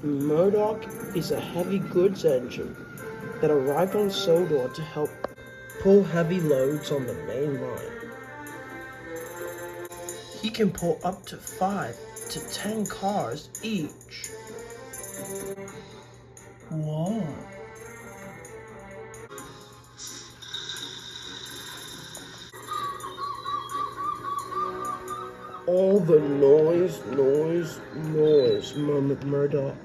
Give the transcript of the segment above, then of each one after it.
Murdoch is a heavy goods engine that arrived on Sodor to help pull heavy loads on the main line. He can pull up to 5 to 10 cars each. Whoa. All the noise, murmured Murdoch.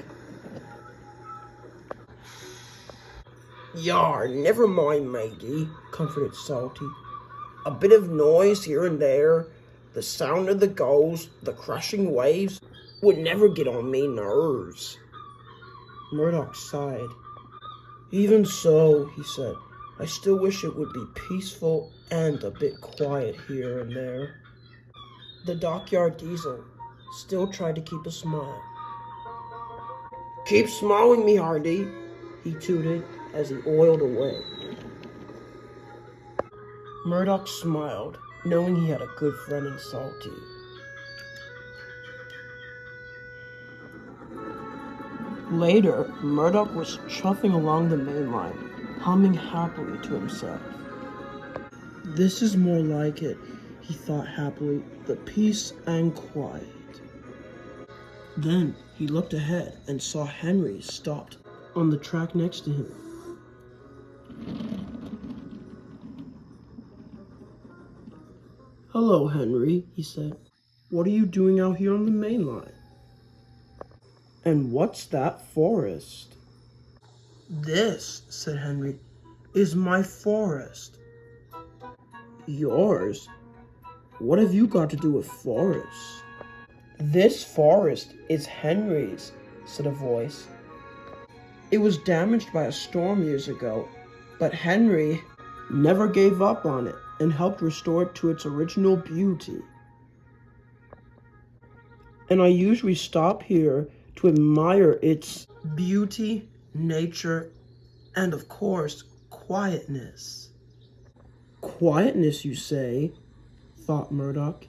Yar, never mind, Maggie, comforted Salty. A bit of noise here and there, the sound of the gulls, the crashing waves, would never get on me nerves. Murdoch sighed. Even so, he said, I still wish it would be peaceful and a bit quiet here and there. The dockyard diesel still tried to keep a smile. Keep smiling, me hearty, he tooted as he oiled away. Murdoch smiled, knowing he had a good friend in Salty. Later, Murdoch was chuffing along the main line, humming happily to himself. This is more like it, he thought happily, the peace and quiet. Then he looked ahead and saw Henry stopped on the track next to him. Hello, Henry, he said. What are you doing out here on the main line? And what's that forest? This, said Henry, is my forest. Yours? What have you got to do with forests? This forest is Henry's, said a voice. It was damaged by a storm years ago, but Henry never gave up on it and helped restore it to its original beauty. And I usually stop here to admire its beauty, nature, and of course, quietness. Quietness, you say? Thought Murdoch.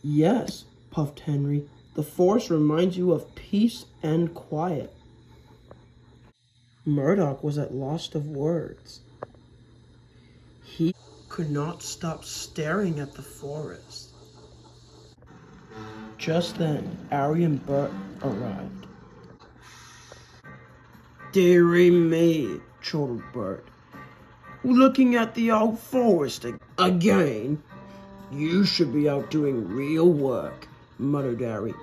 Yes, puffed Henry. The forest reminds you of peace and quiet. Murdoch was at loss of words. He could not stop staring at the forest. Just then, Ari and Bert arrived. Dearie me, chortled Bert. Looking at the old forest again. You should be out doing real work, muttered Ari.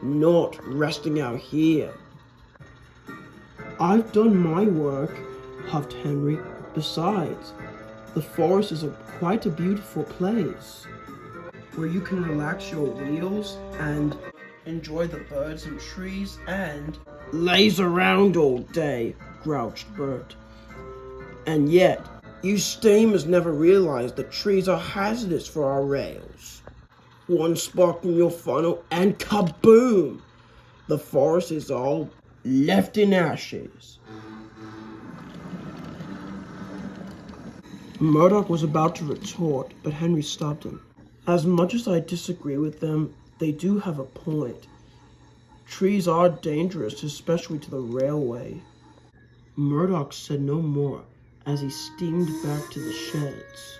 Not resting out here. I've done my work, huffed Henry. Besides, the forest is quite a beautiful place, where you can relax your wheels and enjoy the birds and trees and laze around all day, grouched Bert. And yet, you steamers never realize the trees are hazardous for our rails. One spark in your funnel and kaboom! The forest is all left in ashes. Murdoch was about to retort, but Henry stopped him. As much as I disagree with them, they do have a point. Trees are dangerous, especially to the railway. Murdoch said no more as he steamed back to the sheds.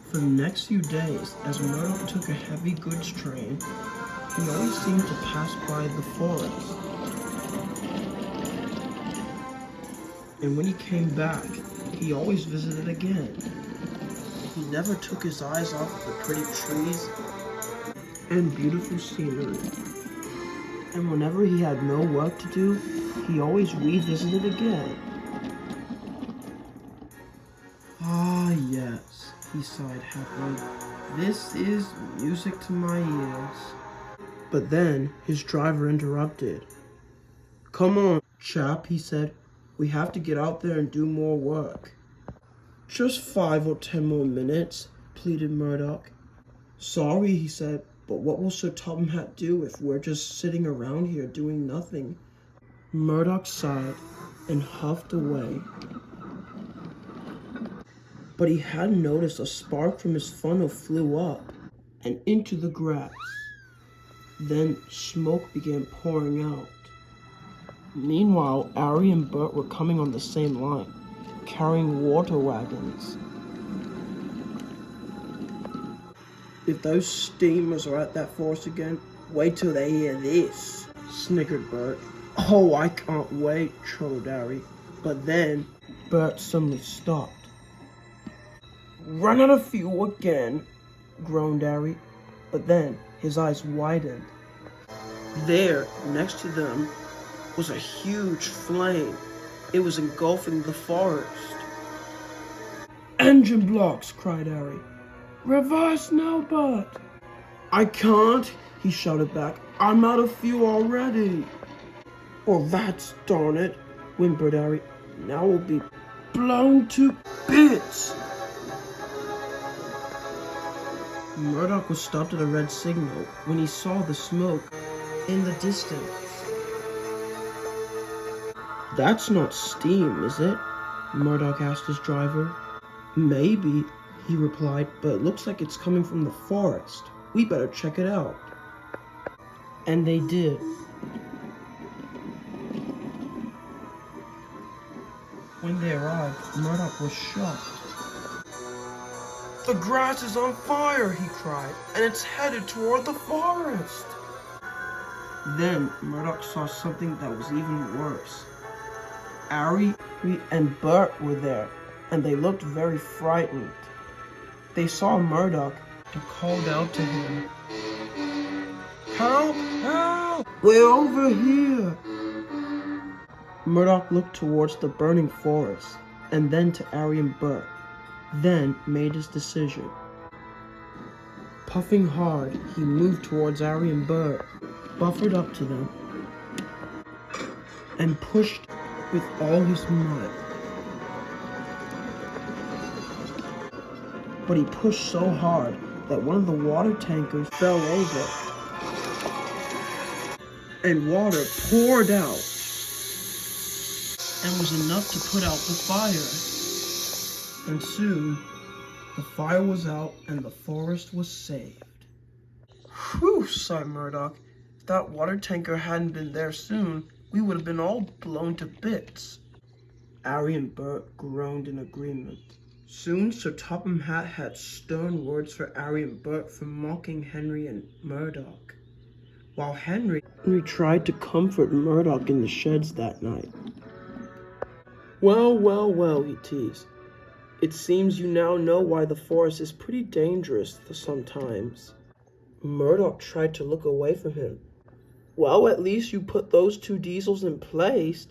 For the next few days, as Murdoch took a heavy goods train, he always seemed to pass by the forest. And when he came back, he always visited again. He never took his eyes off of the pretty trees and beautiful scenery. And whenever he had no work to do, he always revisited again. Ah, yes, he sighed happily. This is music to my ears. But then his driver interrupted. Come on, chap, he said. We have to get out there and do more work. Just 5 or 10 more minutes, pleaded Murdoch. Sorry, he said, but what will Sir Topham Hatt do if we're just sitting around here doing nothing? Murdoch sighed and huffed away. But he hadn't noticed a spark from his funnel flew up and into the grass. Then smoke began pouring out. Meanwhile, Ari and Bert were coming on the same line, carrying water wagons. If those steamers are at that forest again, wait till they hear this, snickered Bert. Oh, I can't wait, chortled Ari. But then, Bert suddenly stopped. Run out of fuel again, groaned Ari. But then, his eyes widened. There, next to them, was a huge flame. It was engulfing the forest. Engine blocks, cried Ari. Reverse now, Bert. I can't, he shouted back. I'm out of fuel already. Oh, that's darn it, whimpered Ari. Now we'll be blown to bits. Murdoch was stopped at a red signal when he saw the smoke in the distance. That's not steam, is it? Murdoch asked his driver. Maybe, he replied, but it looks like it's coming from the forest. We better check it out. And they did. When they arrived, Murdoch was shocked. The grass is on fire, he cried, and it's headed toward the forest. Then Murdoch saw something that was even worse. Ari and Bert were there, and they looked very frightened. They saw Murdoch and called out to him. Help! Help! We're over here! Murdoch looked towards the burning forest, and then to Ari and Bert, then made his decision. Puffing hard, he moved towards Ari and Bert, buffered up to them, and pushed with all his might. But he pushed so hard that one of the water tankers fell over, and water poured out and was enough to put out the fire. And soon, the fire was out and the forest was saved. Whew, sighed Murdoch. If that water tanker hadn't been there soon, we would have been all blown to bits. Ari and Bert groaned in agreement. Soon Sir Topham Hatt had stern words for Ari and Bert for mocking Henry and Murdoch, while Henry tried to comfort Murdoch in the sheds that night. Well, well, well, he teased. It seems you now know why the forest is pretty dangerous sometimes. Murdoch tried to look away from him. Well, at least you put those 2 diesels in place,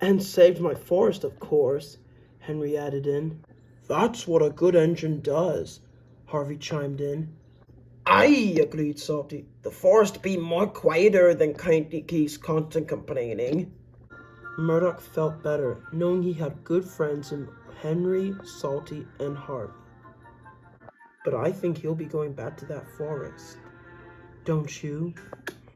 and saved my forest, of course, Henry added in. That's what a good engine does, Harvey chimed in. Aye, agreed Salty. The forest be more quieter than Kindly's constant complaining. Murdoch felt better, knowing he had good friends in Henry, Salty, and Harvey. But I think he'll be going back to that forest. Don't you?